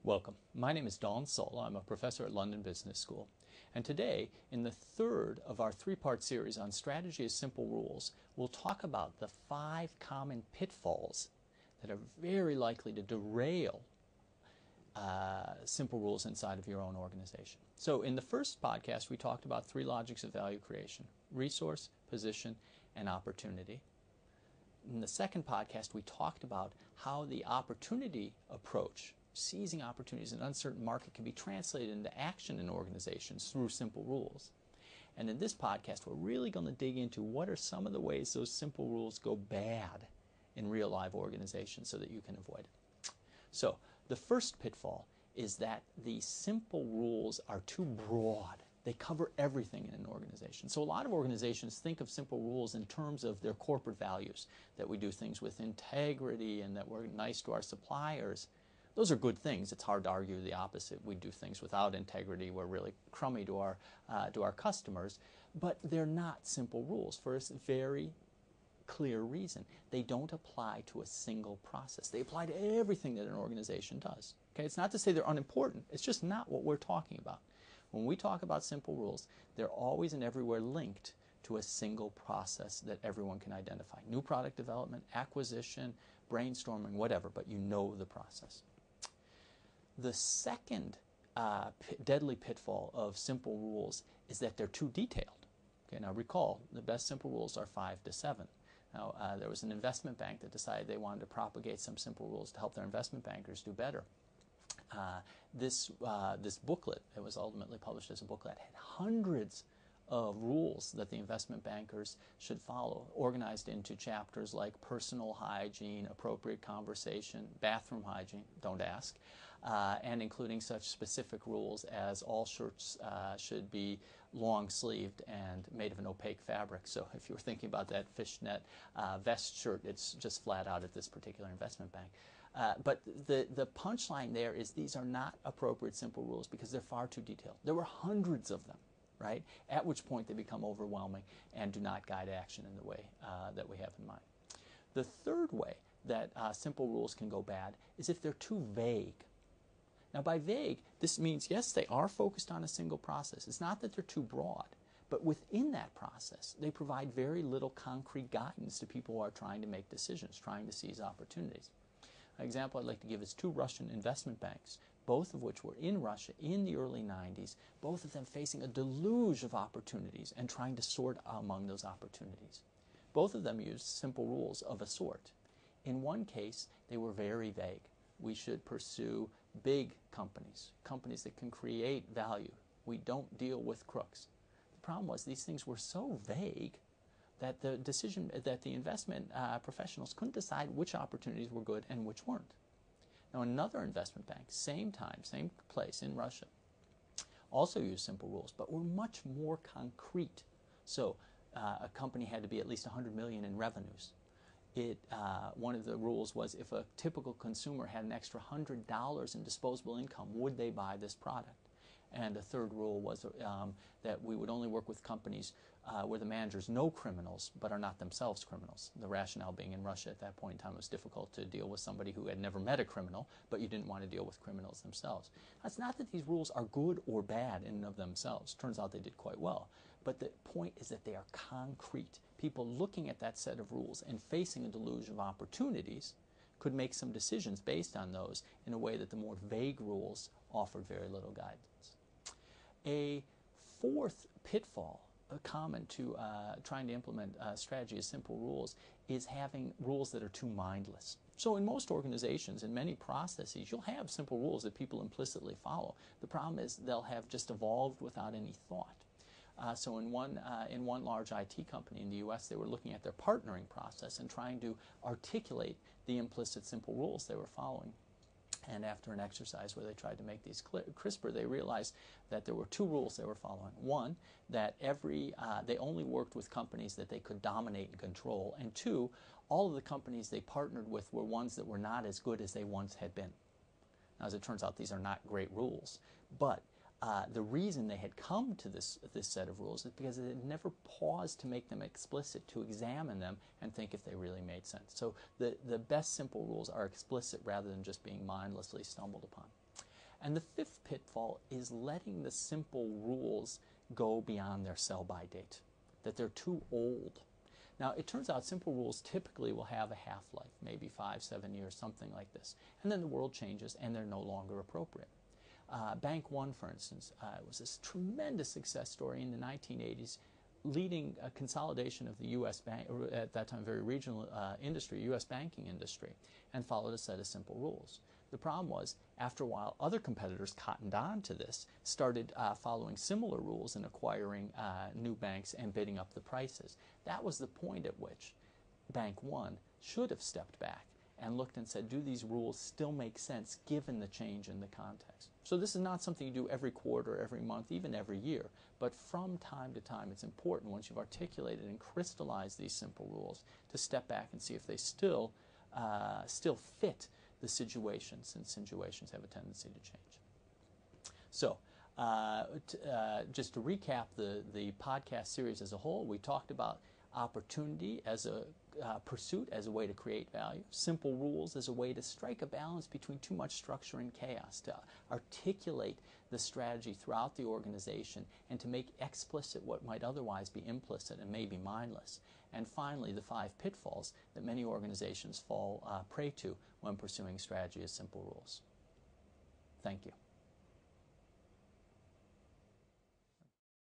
Welcome. My name is Don Sola. I'm a professor at London Business School. And today, in the third of our three-part series on strategy as simple rules, we'll talk about the 5 common pitfalls that are very likely to derail simple rules inside of your own organization. So in the first podcast, we talked about 3 logics of value creation: resource, position, and opportunity. In the second podcast, we talked about how the opportunity approach, seizing opportunities in an uncertain market, can be translated into action in organizations through simple rules. And in this podcast, we're really going to dig into what are some of the ways those simple rules go bad in real live organizations so that you can avoid it. So the first pitfall is that the simple rules are too broad. They cover everything in an organization. So a lot of organizations think of simple rules in terms of their corporate values, that we do things with integrity and that we're nice to our suppliers. Those are good things. It's hard to argue the opposite. We do things without integrity. We're really crummy to our customers. But they're not simple rules for a very clear reason. They don't apply to a single process. They apply to everything that an organization does. Okay? It's not to say they're unimportant. It's just not what we're talking about. When we talk about simple rules, they're always and everywhere linked to a single process that everyone can identify. New product development, acquisition, brainstorming, whatever, but you know the process. The second deadly pitfall of simple rules is that they're too detailed. Okay, now recall, the best simple rules are 5 to 7. Now, there was an investment bank that decided they wanted to propagate some simple rules to help their investment bankers do better. This booklet, it was ultimately published as a booklet, had hundreds of rules that the investment bankers should follow, organized into chapters like personal hygiene, appropriate conversation, bathroom hygiene, don't ask, and including such specific rules as all shirts should be long-sleeved and made of an opaque fabric. So if you were thinking about that fishnet vest shirt, it's just flat out at this particular investment bank. But the punchline there is these are not appropriate simple rules because they're far too detailed. There were hundreds of them, right? At which point they become overwhelming and do not guide action in the way that we have in mind. The third way that simple rules can go bad is if they're too vague. Now by vague, this means, yes, they are focused on a single process. It's not that they're too broad, but within that process, they provide very little concrete guidance to people who are trying to make decisions, trying to seize opportunities. An example I'd like to give is 2 Russian investment banks, both of which were in Russia in the early 90s, both of them facing a deluge of opportunities and trying to sort among those opportunities. Both of them used simple rules of a sort. In one case, they were very vague. We should pursue big companies, companies that can create value. We don't deal with crooks. The problem was these things were so vague that the investment professionals couldn't decide which opportunities were good and which weren't. Now another investment bank, same time, same place in Russia, also used simple rules, but were much more concrete. So a company had to be at least 100 million in revenues. One of the rules was if a typical consumer had an extra $100 in disposable income, would they buy this product? And a third rule was that we would only work with companies where the managers know criminals but are not themselves criminals. The rationale being in Russia at that point in time, it was difficult to deal with somebody who had never met a criminal, but you didn't want to deal with criminals themselves. It's not that these rules are good or bad in and of themselves. Turns out they did quite well. But the point is that they are concrete. People looking at that set of rules and facing a deluge of opportunities could make some decisions based on those in a way that the more vague rules offered very little guidance. A fourth pitfall common to trying to implement strategy as simple rules is having rules that are too mindless. So in most organizations, in many processes, you'll have simple rules that people implicitly follow. The problem is they'll have just evolved without any thought. So in one large IT company in the US, they were looking at their partnering process and trying to articulate the implicit simple rules they were following. And after an exercise where they tried to make these crisper, they realized that there were 2 rules they were following. One, that they only worked with companies that they could dominate and control. And 2, all of the companies they partnered with were ones that were not as good as they once had been. Now, as it turns out, these are not great rules. But the reason they had come to this set of rules is because they had never paused to make them explicit, to examine them and think if they really made sense. So the best simple rules are explicit rather than just being mindlessly stumbled upon. And the fifth pitfall is letting the simple rules go beyond their sell-by date, that they're too old. Now, it turns out simple rules typically will have a half-life, maybe 5-7 years, something like this. And then the world changes and they're no longer appropriate. Bank One, for instance, was this tremendous success story in the 1980s, leading a consolidation of the U.S. bank, or at that time very regional industry, U.S. banking industry, and followed a set of simple rules. The problem was, after a while, other competitors cottoned on to this, started following similar rules and acquiring new banks and bidding up the prices. That was the point at which Bank One should have stepped back and looked and said, do these rules still make sense given the change in the context? So this is not something you do every quarter, every month, even every year. But from time to time, it's important, once you've articulated and crystallized these simple rules, to step back and see if they still fit the situation, since situations have a tendency to change. So just to recap the podcast series as a whole, we talked about opportunity as a pursuit as a way to create value, simple rules as a way to strike a balance between too much structure and chaos, to articulate the strategy throughout the organization, and to make explicit what might otherwise be implicit and maybe mindless. And finally, the 5 pitfalls that many organizations fall prey to when pursuing strategy as simple rules. Thank you.